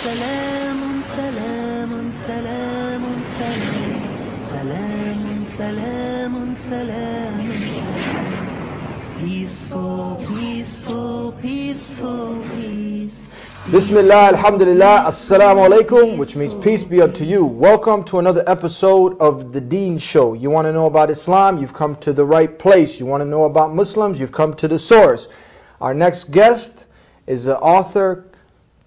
سلام سلام سلام سلام سلام سلام Peaceful, peaceful, peaceful, peace. Bismillah, alhamdulillah, assalamu alaikum, which means peace be unto you. Welcome to another episode of The Deen Show. You want to know about Islam? You've come to the right place. You want to know about Muslims? You've come to the source. Our next guest is the author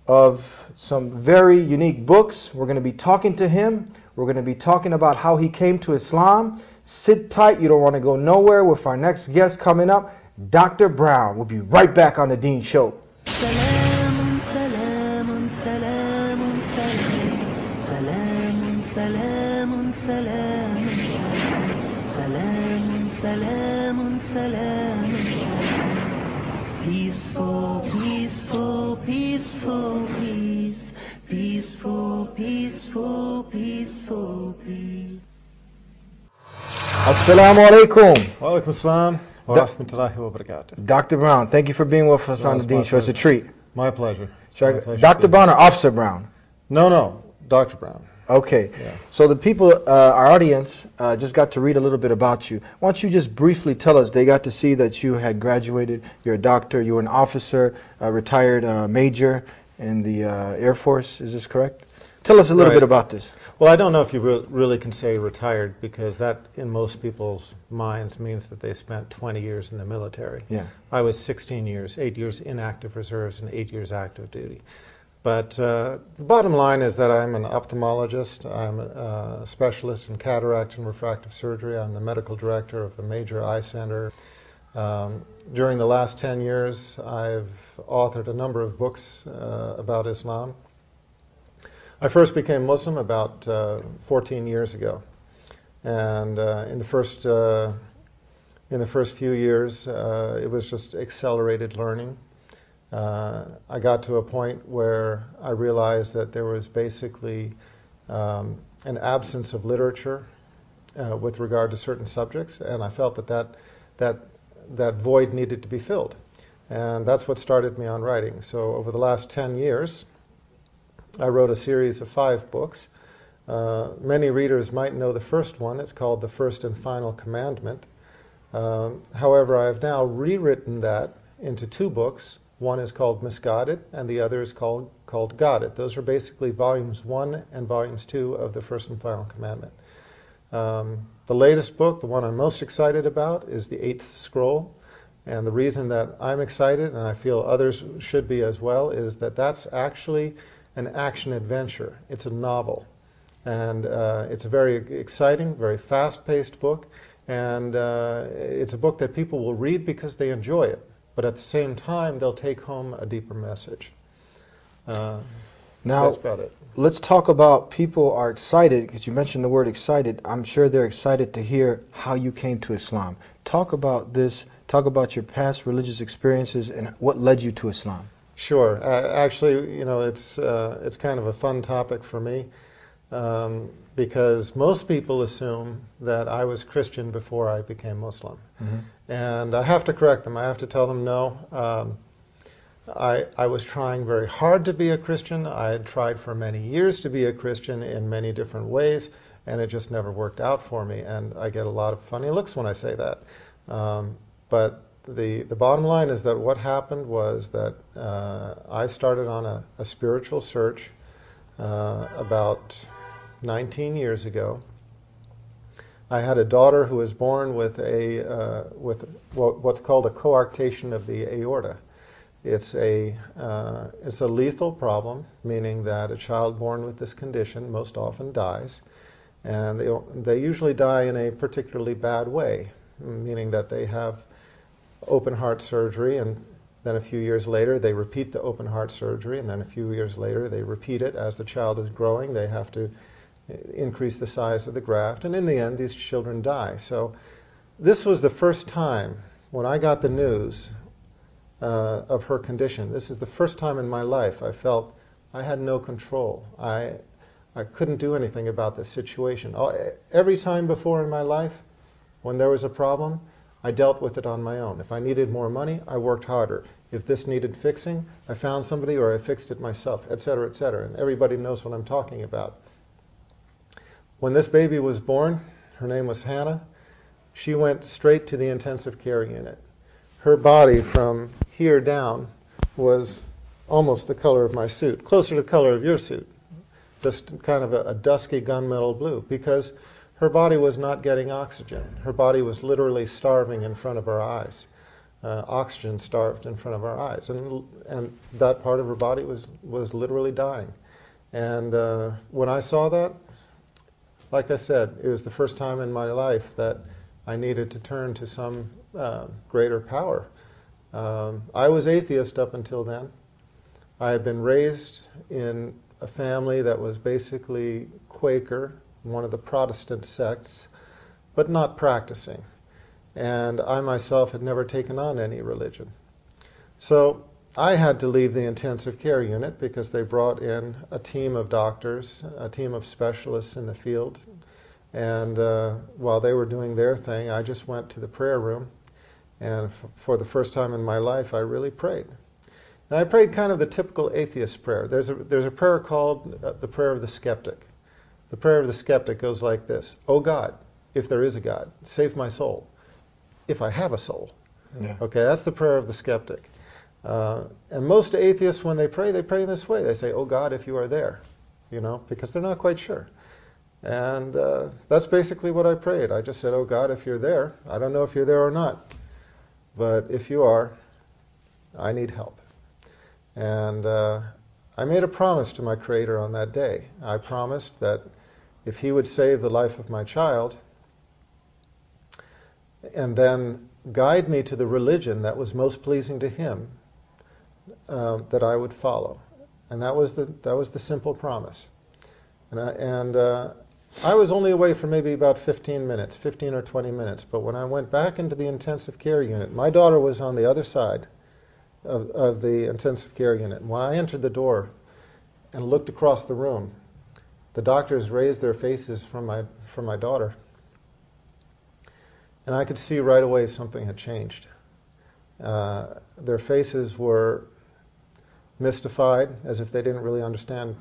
of some very unique books. We're going to be talking to him. We're going to be talking about how he came to Islam. Sit tight. You don't want to go nowhere with our next guest coming up, Dr. Brown. We'll be right back on The Deen Show. Salam, salam, salam, salam, salam, salam, salam, salam, salam. Peaceful, peaceful, peaceful, peace. Peaceful, peaceful, peaceful, peace. Assalamu alaikum. Wa alaikum assalam wa rahmatullahi wa barakatuh. Dr. Brown, thank you for being with us on The Deen Show. It's a treat. My pleasure. Dr. Brown or Officer Brown? No, Dr. Brown. Okay. Yeah. So the people, our audience, just got to read a little bit about you. Why don't you just briefly tell us, they got to see that you had graduated, you're a doctor, you were an officer, a retired major in the Air Force, is this correct? Tell us a little bit about this. Well, I don't know if you really can say retired, because that, in most people's minds, means that they spent 20 years in the military. Yeah. I was 16 years, 8 years in active reserves and 8 years active duty. But the bottom line is that I'm an ophthalmologist. I'm a specialist in cataract and refractive surgery. I'm the medical director of a major eye center. During the last 10 years, I've authored a number of books about Islam. I first became Muslim about 14 years ago, and in the first few years, it was just accelerated learning. I got to a point where I realized that there was basically an absence of literature with regard to certain subjects, and I felt that void needed to be filled, and that's what started me on writing. So over the last 10 years, I wrote a series of 5 books. Many readers might know the first one. It's called The First and Final Commandment. However, I have now rewritten that into 2 books. One is called Misguided, and the other is called Guided. Those are basically volumes 1 and volumes 2 of The First and Final Commandment. The latest book, the one I'm most excited about, is The Eighth Scroll. And the reason that I'm excited, and I feel others should be as well, is that that's actually an action-adventure. It's a novel. And it's a very exciting, very fast-paced book. And it's a book that people will read because they enjoy it. But at the same time, they'll take home a deeper message. So that's about it. Let's talk about, people are excited, because you mentioned the word excited. I'm sure they're excited to hear how you came to Islam. Talk about this. Talk about your past religious experiences and what led you to Islam. Sure. Actually, you know, it's kind of a fun topic for me, because most people assume that I was Christian before I became Muslim. Mm-hmm. And I have to correct them. I have to tell them, no, I was trying very hard to be a Christian. I had tried for many years to be a Christian in many different ways, and it just never worked out for me. And I get a lot of funny looks when I say that. But the bottom line is that what happened was that I started on a spiritual search about 19 years ago. I had a daughter who was born with what's called a coarctation of the aorta. It's a lethal problem, meaning that a child born with this condition most often dies, and they usually die in a particularly bad way, meaning that they have open heart surgery, and then a few years later they repeat the open heart surgery, and then a few years later they repeat it. As the child is growing, they have to increase the size of the graft, and in the end these children die. So this was the first time when I got the news of her condition. This is the first time in my life I felt I had no control. I couldn't do anything about this situation. Every time before in my life, when there was a problem, I dealt with it on my own. If I needed more money, I worked harder. If this needed fixing, I found somebody or I fixed it myself, etc., etc. And everybody knows what I'm talking about. When this baby was born, her name was Hannah, she went straight to the intensive care unit. Her body from here down was almost the color of my suit, closer to the color of your suit, just kind of a dusky gunmetal blue, because her body was not getting oxygen. Her body was literally starving in front of our eyes. Oxygen starved in front of our eyes. And that part of her body was literally dying. And when I saw that, like I said, it was the first time in my life that I needed to turn to some greater power. I was atheist up until then. I had been raised in a family that was basically Quaker, one of the Protestant sects, but not practicing. And I myself had never taken on any religion. So I had to leave the intensive care unit because they brought in a team of doctors, a team of specialists in the field. And while they were doing their thing, I just went to the prayer room. And for the first time in my life, I really prayed. And I prayed kind of the typical atheist prayer. There's a prayer called the prayer of the skeptic. The prayer of the skeptic goes like this: "Oh God, if there is a God, save my soul, if I have a soul." Yeah. Okay, that's the prayer of the skeptic. And most atheists, when they pray in this way. They say, "Oh God, if you are there," because they're not quite sure. And that's basically what I prayed. I just said, "Oh God, if you're there, I don't know if you're there or not, but if you are, I need help." And I made a promise to my Creator on that day. I promised that if He would save the life of my child and then guide me to the religion that was most pleasing to Him, that I would follow. And that was the simple promise. And I was only away for maybe about 15 or 20 minutes. But when I went back into the intensive care unit, my daughter was on the other side of the intensive care unit. And when I entered the door and looked across the room, the doctors raised their faces from my daughter. And I could see right away something had changed. Their faces were mystified, as if they didn't really understand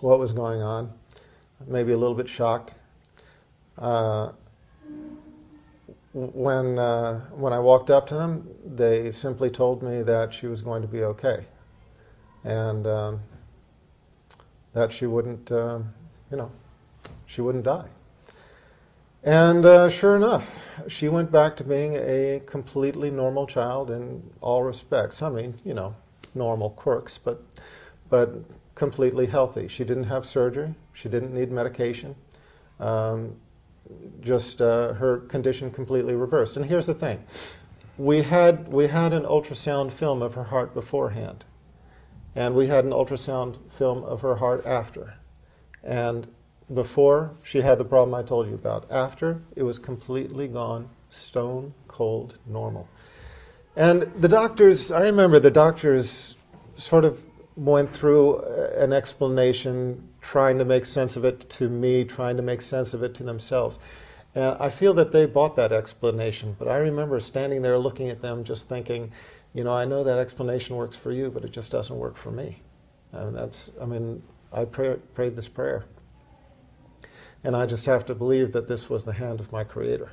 what was going on, maybe a little bit shocked. When I walked up to them, they simply told me that she was going to be okay, and that she wouldn't die. And sure enough, she went back to being a completely normal child in all respects. I mean, normal quirks, but completely healthy. She didn't have surgery. She didn't need medication. Just her condition completely reversed. And here's the thing. We had an ultrasound film of her heart beforehand. And we had an ultrasound film of her heart after. And before, she had the problem I told you about. After, it was completely gone, stone cold normal. And the doctors, I remember the doctors sort of went through an explanation, trying to make sense of it to me, trying to make sense of it to themselves. And I feel that they bought that explanation, but I remember standing there looking at them just thinking, I know that explanation works for you, but it just doesn't work for me. I prayed this prayer. And I just have to believe that this was the hand of my Creator.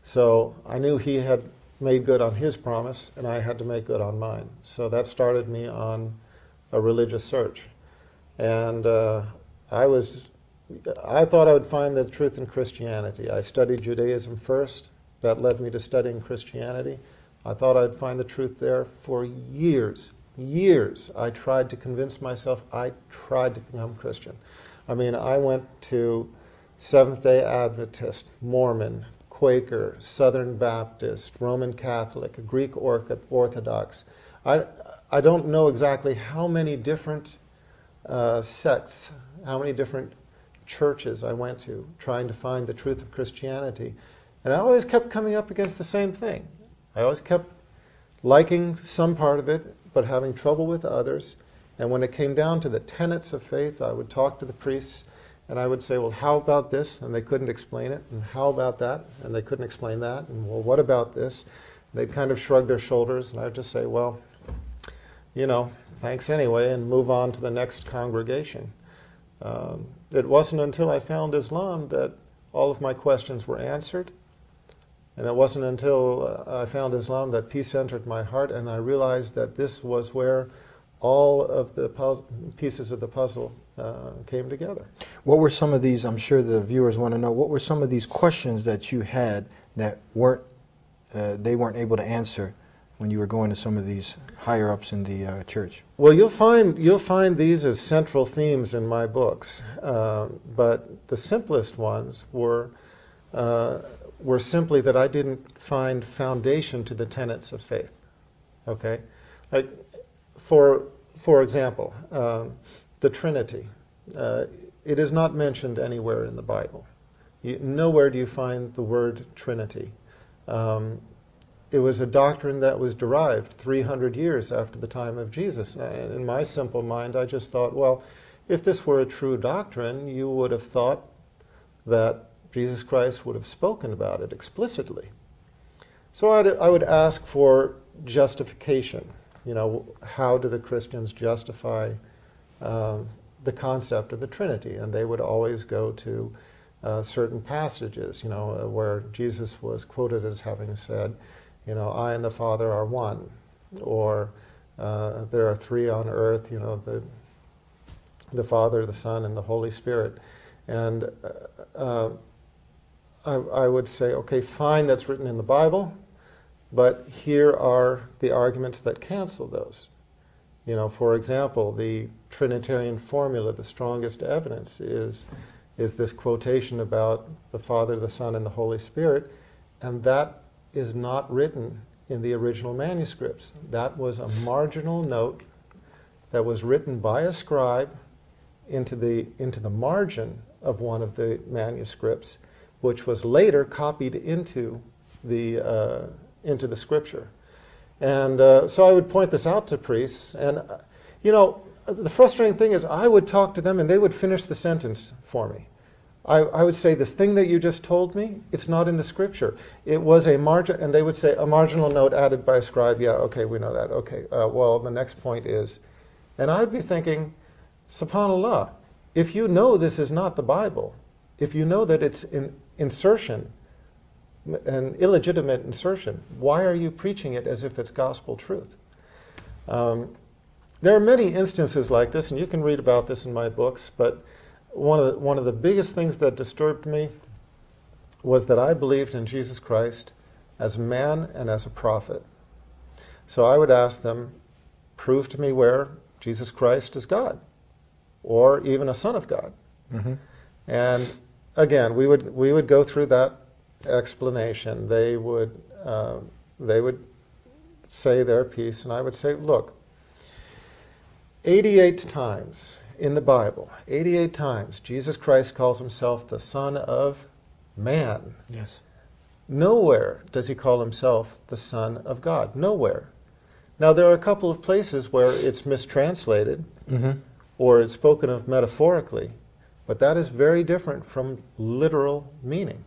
So I knew He had made good on His promise, and I had to make good on mine. So that started me on a religious search. And I thought I would find the truth in Christianity. I studied Judaism first. That led me to studying Christianity. I thought I'd find the truth there for years. I tried to convince myself. I tried to become Christian. I went to Seventh-day Adventist, Mormon, Quaker, Southern Baptist, Roman Catholic, Greek Orthodox. I don't know exactly how many different sects, how many different churches I went to trying to find the truth of Christianity. And I always kept coming up against the same thing. I always kept liking some part of it, but having trouble with others. And when it came down to the tenets of faith, I would talk to the priests and I would say, well, how about this? And they couldn't explain it. And how about that? And they couldn't explain that. And well, what about this? they'd kind of shrug their shoulders, and I'd just say, well, thanks anyway, and move on to the next congregation. It wasn't until I found Islam that all of my questions were answered. And it wasn't until I found Islam that peace entered my heart, and I realized that this was where all of the pieces of the puzzle came together. What were some of these, I'm sure the viewers want to know, what were some of these questions that you had that they weren't able to answer when you were going to some of these higher-ups in the church? Well, you'll find these as central themes in my books, but the simplest ones were simply that I didn't find foundation to the tenets of faith. Okay, like for example, the Trinity. It is not mentioned anywhere in the Bible. Nowhere do you find the word Trinity. It was a doctrine that was derived 300 years after the time of Jesus. And in my simple mind, I just thought, well, if this were a true doctrine, you would have thought that Jesus Christ would have spoken about it explicitly. So I would ask for justification. How do the Christians justify the concept of the Trinity? And they would always go to certain passages, where Jesus was quoted as having said, I and the Father are one, or there are three on earth, the Father, the Son, and the Holy Spirit. And I would say, okay, fine, that's written in the Bible, but here are the arguments that cancel those. For example, the Trinitarian formula, the strongest evidence is this quotation about the Father, the Son, and the Holy Spirit, and that is not written in the original manuscripts. That was a marginal note that was written by a scribe into the margin of one of the manuscripts, which was later copied into the scripture. And so I would point this out to priests, and the frustrating thing is I would talk to them and they would finish the sentence for me. I would say, this thing that you just told me, it's not in the scripture. It was a margin, and they would say, a marginal note added by a scribe. Yeah, okay, we know that. Okay, well, the next point is, and I'd be thinking, subhanAllah, if you know this is not the Bible, if you know that it's an insertion, an illegitimate insertion, why are you preaching it as if it's gospel truth? There are many instances like this, and you can read about this in my books, but one of the biggest things that disturbed me was that I believed in Jesus Christ as a man and as a prophet. So I would ask them, prove to me where Jesus Christ is God, or even a son of God. Mm-hmm. And again, we would go through that explanation. They would say their piece, and I would say, look, 88 times in the Bible, 88 times, Jesus Christ calls himself the Son of Man. Yes. Nowhere does he call himself the Son of God. Nowhere. Now, there are a couple of places where it's mistranslated, mm-hmm. or it's spoken of metaphorically, but that is very different from literal meaning.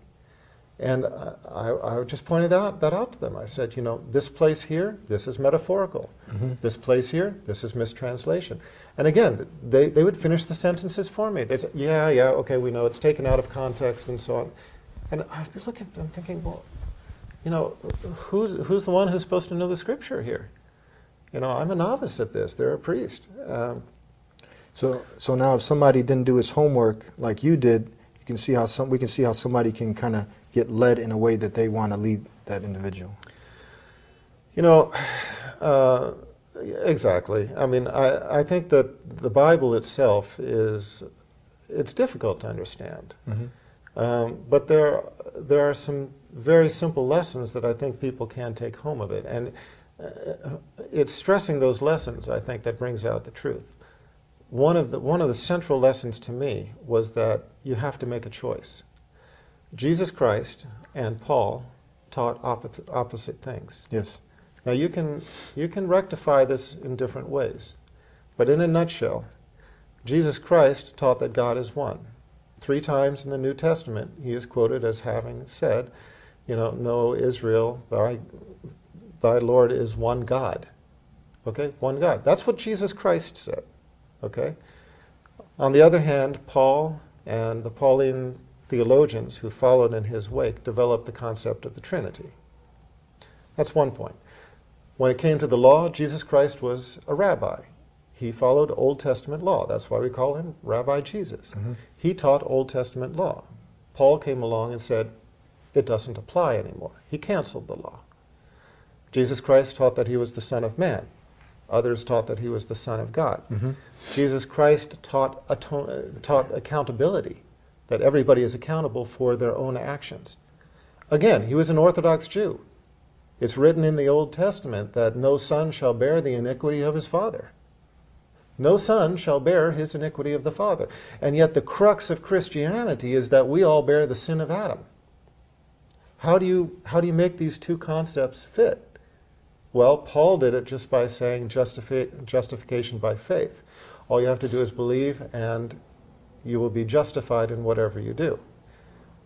And I just pointed that out to them. I said, this place here, this is metaphorical. Mm-hmm. This place here, this is mistranslation. And again, they would finish the sentences for me. They'd say, yeah, okay, we know it's taken out of context and so on. And I'd be looking at them thinking, well, who's the one who's supposed to know the scripture here? I'm a novice at this. They're a priest. So now if somebody didn't do his homework like you did, we can see how somebody can kind of get led in a way that they want to lead that individual. Exactly. I mean, I think that the Bible itself it's difficult to understand. Mm-hmm. But there are some very simple lessons that I think people can take home of it. And it's stressing those lessons, I think, that brings out the truth. One of the central lessons to me was that you have to make a choice. Jesus Christ and Paul taught opposite things. Yes. Now you can rectify this in different ways, but in a nutshell, Jesus Christ taught that God is one. 3 times in the New Testament he is quoted as having said, know Israel, thy Lord is one God. Okay, one God. That's what Jesus Christ said. Okay. On the other hand, Paul and the Pauline theologians who followed in his wake developed the concept of the Trinity. That's one point. When it came to the law, Jesus Christ was a rabbi. He followed Old Testament law. That's why we call him Rabbi Jesus. Mm-hmm. He taught Old Testament law. Paul came along and said, it doesn't apply anymore. He canceled the law. Jesus Christ taught that he was the Son of Man. Others taught that he was the Son of God. Mm-hmm. Jesus Christ taught accountability, that everybody is accountable for their own actions. Again, he was an Orthodox Jew. It's written in the Old Testament that no son shall bear the iniquity of his father. No son shall bear his iniquity of the father. And yet the crux of Christianity is that we all bear the sin of Adam. How do you make these two concepts fit? Well, Paul did it just by saying justification by faith. All you have to do is believe, and you will be justified in whatever you do.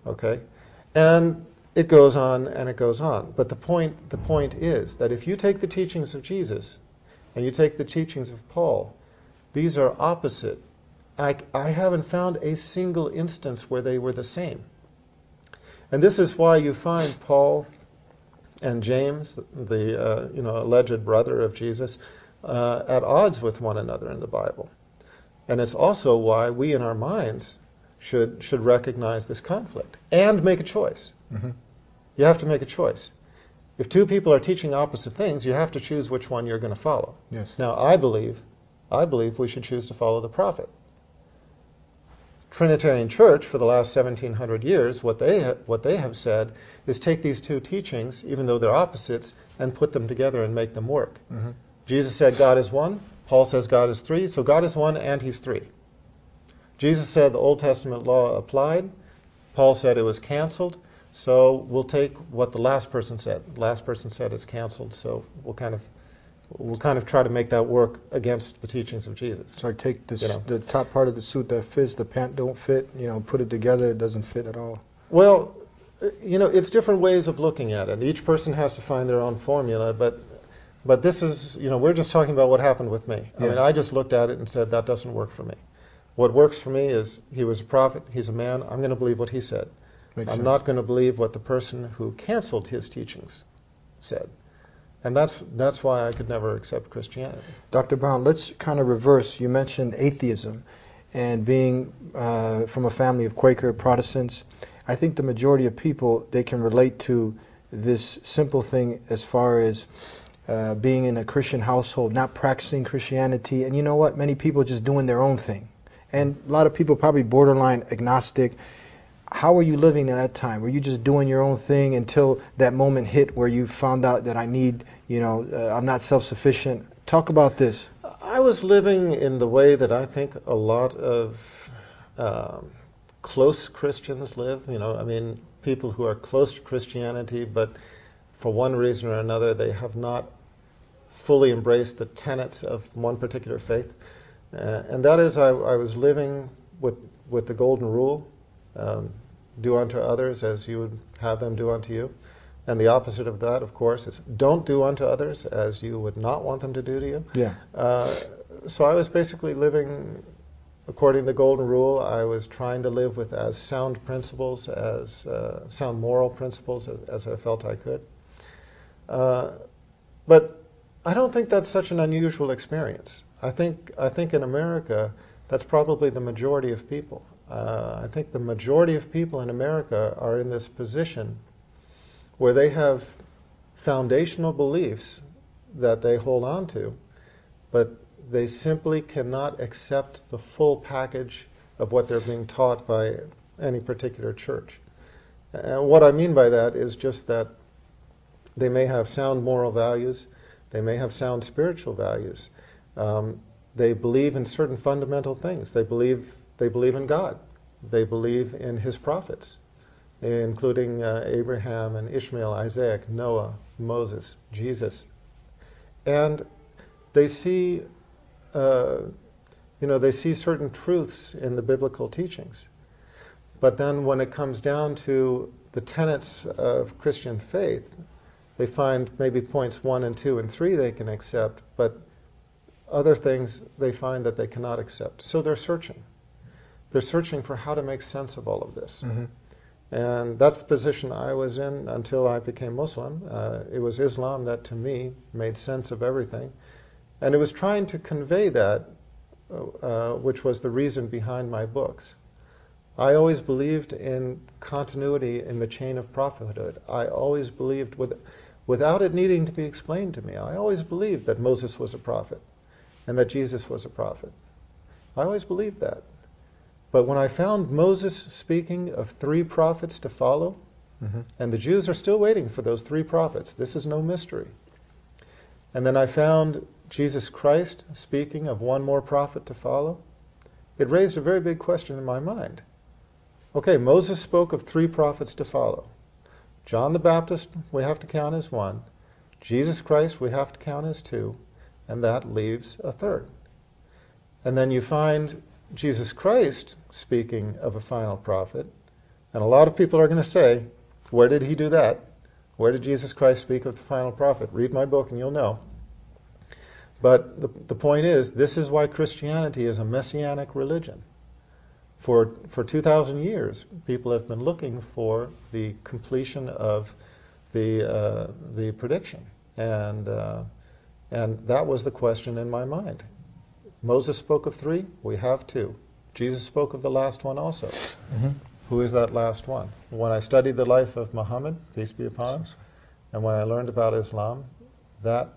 Okay? And it goes on and it goes on. But the point is that if you take the teachings of Jesus and you take the teachings of Paul, these are opposite. I haven't found a single instance where they were the same. And this is why you find Paul and James, the alleged brother of Jesus, at odds with one another in the Bible. And it's also why we in our minds should recognize this conflict and make a choice. Mm-hmm. You have to make a choice. If two people are teaching opposite things, you have to choose which one you're going to follow. Yes. Now, I believe we should choose to follow the prophet. Trinitarian Church, for the last 1,700 years, what they have said is take these two teachings, even though they're opposites, and put them together and make them work. Mm-hmm. Jesus said God is one. Paul says God is three. So God is one and he's three. Jesus said the Old Testament law applied. Paul said it was canceled. So we'll take what the last person said. The last person said it's canceled. So we'll kind of try to make that work against the teachings of Jesus. So I take this, the top part of the suit that fits, the pant don't fit, put it together, it doesn't fit at all. Well, it's different ways of looking at it. Each person has to find their own formula, but this is, we're just talking about what happened with me. Yeah. I mean, I just looked at it and said, that doesn't work for me. What works for me is he was a prophet, he's a man, I'm going to believe what he said. I'm not going to believe what the person who canceled his teachings said. And that's why I could never accept Christianity. Dr. Brown, let's kind of reverse. You mentioned atheism and being from a family of Quaker Protestants. I think the majority of people, they can relate to this simple thing as far as being in a Christian household, not practicing Christianity. And you know what? Many people just doing their own thing. And a lot of people probably borderline agnostic. How were you living at that time? Were you just doing your own thing until that moment hit where you found out that I need, I'm not self-sufficient? Talk about this. I was living in the way that I think a lot of close Christians live. People who are close to Christianity, but for one reason or another, they have not fully embraced the tenets of one particular faith. And that is, I was living with the golden rule. Do unto others as you would have them do unto you. And the opposite of that, of course, is don't do unto others as you would not want them to do to you. Yeah. So I was basically living according to the golden rule. I was trying to live with as sound principles, as sound moral principles as I felt I could. But I don't think that's such an unusual experience. I think in America, that's probably the majority of people. I think the majority of people in America are in this position where they have foundational beliefs that they hold on to, but they simply cannot accept the full package of what they're being taught by any particular church. And what I mean by that is just that they may have sound moral values, they may have sound spiritual values. They believe in certain fundamental things. They believe in God. They believe in his prophets, including Abraham and Ishmael, Isaac, Noah, Moses, Jesus. And they see, they see certain truths in the biblical teachings. But then when it comes down to the tenets of Christian faith, They find maybe points 1 and 2 and 3 they can accept, but other things they find that they cannot accept. So they're searching. They're searching for how to make sense of all of this. Mm-hmm. And that's the position I was in until I became Muslim. It was Islam that, to me, made sense of everything. And it was trying to convey that, which was the reason behind my books. I always believed in continuity in the chain of prophethood. I always believed, without it needing to be explained to me, I always believed that Moses was a prophet and that Jesus was a prophet. I always believed that. But when I found Moses speaking of 3 prophets to follow, Mm-hmm. and the Jews are still waiting for those 3 prophets, this is no mystery. And then I found Jesus Christ speaking of 1 more prophet to follow, it raised a very big question in my mind. Okay, Moses spoke of 3 prophets to follow. John the Baptist we have to count as 1. Jesus Christ we have to count as 2. And that leaves a 3rd. And then you find Jesus Christ speaking of a final prophet, and a lot of people are going to say, where did he do that? Where did Jesus Christ speak of the final prophet? Read my book and you'll know. But the point is, this is why Christianity is a messianic religion. For 2,000 years, people have been looking for the completion of the prediction. And that was the question in my mind. Moses spoke of 3, we have 2. Jesus spoke of the last one also. Mm-hmm. Who is that last one? When I studied the life of Muhammad, peace be upon him, and when I learned about Islam, that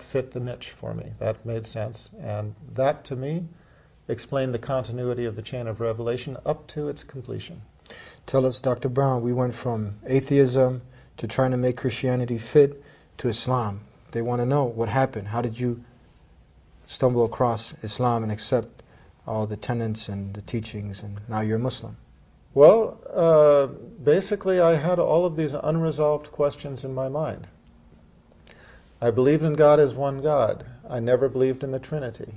fit the niche for me. That made sense. And that, to me, explained the continuity of the chain of revelation up to its completion. Tell us, Dr. Brown, we went from atheism to trying to make Christianity fit to Islam. They want to know what happened. How did you stumble across Islam and accept all the tenets and the teachings, and now you're a Muslim? Well, basically I had all of these unresolved questions in my mind. I believed in God as one God. I never believed in the Trinity.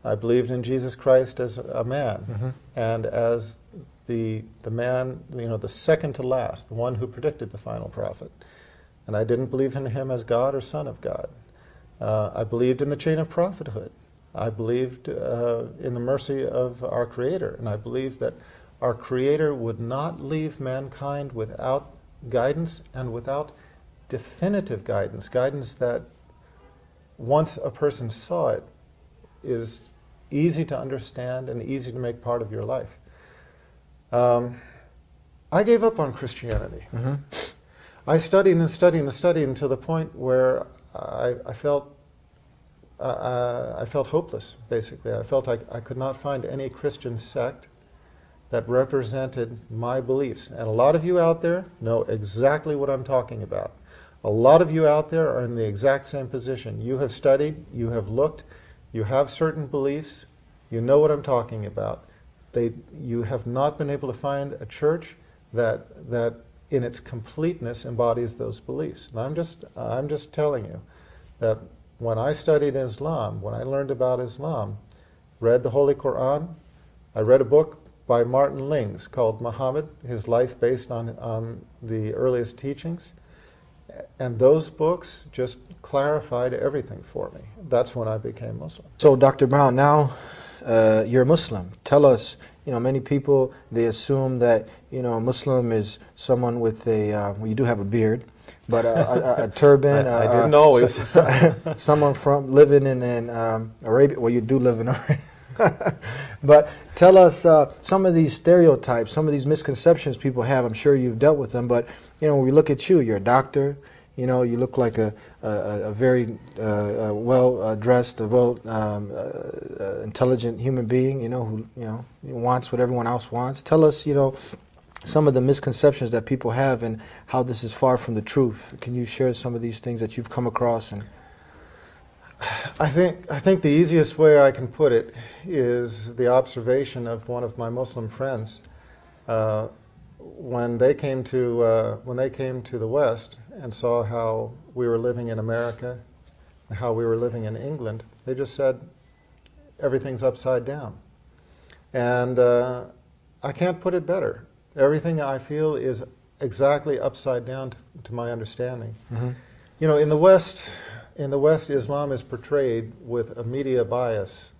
I believed in Jesus Christ as a man, Mm-hmm. and as the man, the second to last, the one who predicted the final prophet. And I didn't believe in him as God or Son of God. I believed in the chain of prophethood. I believed in the mercy of our Creator, and I believed that our Creator would not leave mankind without guidance and without definitive guidance, guidance that once a person saw it is easy to understand and easy to make part of your life. I gave up on Christianity. Mm-hmm. I studied and studied and studied until the point where I felt hopeless, basically. I felt I could not find any Christian sect that represented my beliefs. And a lot of you out there know exactly what I'm talking about. A lot of you out there are in the exact same position. You have studied, you have looked, you have certain beliefs, you know what I'm talking about. You have not been able to find a church that in its completeness embodies those beliefs. And I'm just telling you that when I studied Islam, when I learned about Islam, read the Holy Quran, I read a book by Martin Lings called Muhammad, his life based on the earliest teachings. And those books just clarified everything for me. That's when I became Muslim. So, Dr. Brown, now you're a Muslim. Tell us, many people, they assume that, a Muslim is someone with well, you do have a beard, but a turban. I didn't always. Someone from living in Arabia. Well, you do live in Arabia. But tell us some of these stereotypes, some of these misconceptions people have. I'm sure you've dealt with them, but when we look at you, you're a doctor. You look like a very well-dressed, intelligent human being. Who wants what everyone else wants. Tell us, some of the misconceptions that people have and how this is far from the truth. Can you share some of these things that you've come across? And I think the easiest way I can put it is the observation of one of my Muslim friends. When they came to the West and saw how we were living in America and how we were living in England, they just said everything's upside down. And I can't put it better. Everything I feel is exactly upside down to my understanding. You know, in the West, Islam is portrayed with a media bias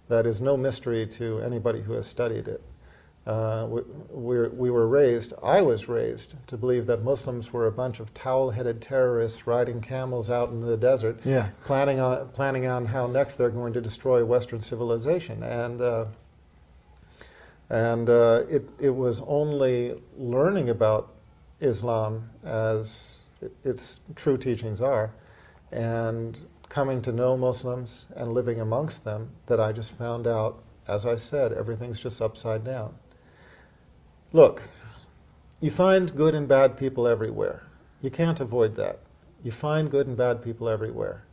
that is no mystery to anybody who has studied it. We were raised, I was raised, to believe that Muslims were a bunch of towel-headed terrorists riding camels out in the desert, planning on how next they're going to destroy Western civilization. And it was only learning about Islam as its true teachings are, and coming to know Muslims and living amongst them, that I just found out, as I said, everything's just upside down. Look, you find good and bad people everywhere. You can't avoid that. You find good and bad people everywhere.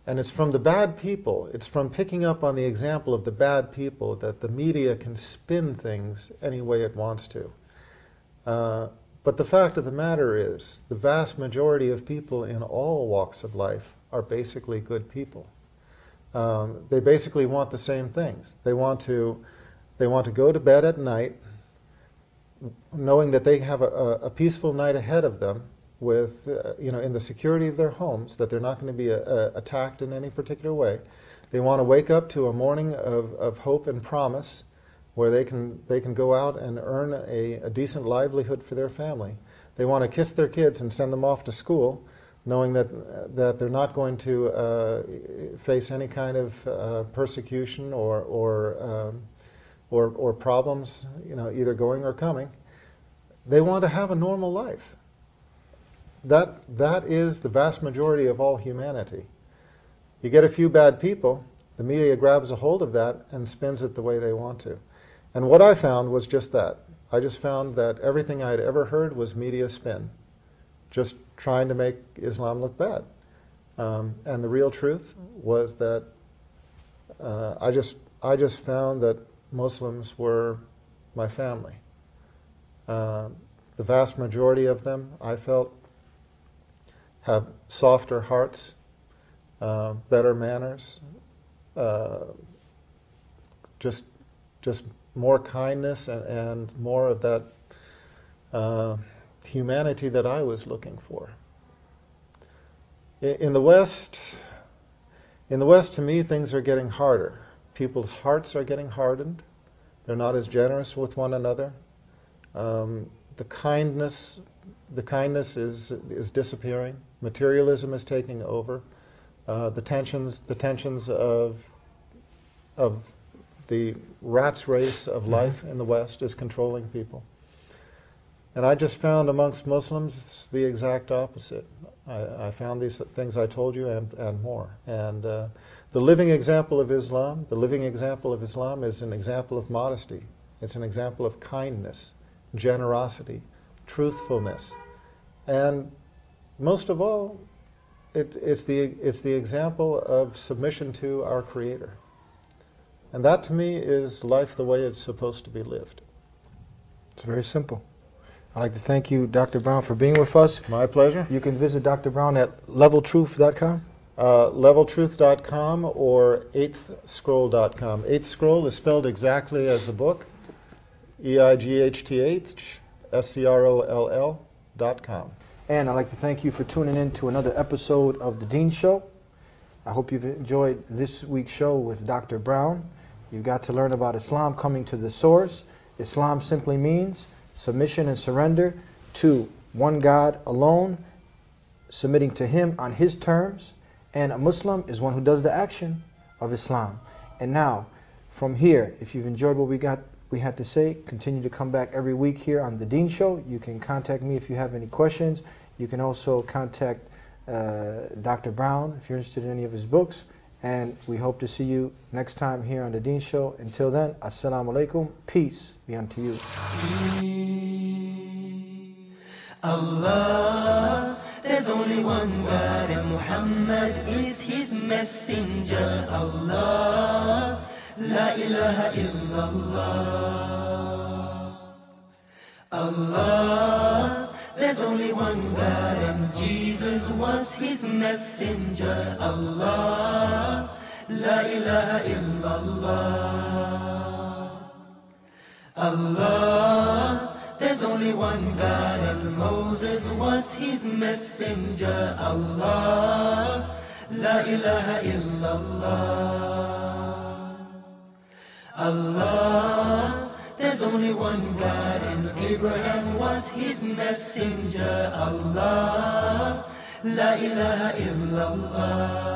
And it's from the bad people, it's from picking up on the example of the bad people that the media can spin things any way it wants to. But the fact of the matter is, the vast majority of people in all walks of life are basically good people. They basically want the same things. They want to go to bed at night knowing that they have a peaceful night ahead of them with, in the security of their homes, that they're not going to be attacked in any particular way. They want to wake up to a morning of hope and promise where they can go out and earn a decent livelihood for their family. They want to kiss their kids and send them off to school, knowing that they're not going to face any kind of persecution or problems, either going or coming. They want to have a normal life. That is the vast majority of all humanity. You get a few bad people, the media grabs a hold of that and spins it the way they want to. And what I found was just that. I just found that everything I had ever heard was media spin, just trying to make Islam look bad. And the real truth was that I just found that Muslims were my family. The vast majority of them, I felt, have softer hearts, better manners, just more kindness and more of that humanity that I was looking for. In the West, to me, things are getting harder. People's hearts are getting hardened. They're not as generous with one another. The kindness is disappearing. Materialism is taking over. The tensions of the rat's race of life in the West is controlling people. And I just found amongst Muslims it's the exact opposite. I found these things I told you and more. And the living example of Islam, is an example of modesty. It's an example of kindness, generosity, truthfulness, and most of all, it's the example of submission to our Creator. And that to me is life the way it's supposed to be lived. It's very simple. I'd like to thank you, Dr. Brown, for being with us. My pleasure. You can visit Dr. Brown at leveltruth.com. Leveltruth.com or eighthscroll.com. Eighth Scroll is spelled exactly as the book, EIGHTHSCROLL.com. And I'd like to thank you for tuning in to another episode of The Dean Show. I hope you've enjoyed this week's show with Dr. Brown. You got to learn about Islam coming to the source. Islam simply means submission and surrender to one God alone, submitting to Him on His terms. And a Muslim is one who does the action of Islam. And now, from here, if you've enjoyed what we had to say, continue to come back every week here on The Dean Show. You can contact me if you have any questions. You can also contact Dr. Brown if you're interested in any of his books. And we hope to see you next time here on The Dean Show. Until then, Assalamu alaikum. Peace be unto you. Allah, there's only one God and Muhammad is His messenger. Allah, La ilaha illallah. Allah, there's only one God and Jesus was His messenger. Allah, La ilaha illallah. Allah, there's only one God and Moses was his messenger. Allah, la ilaha illallah. Allah, there's only one God, and Abraham was his messenger. Allah, la ilaha illallah.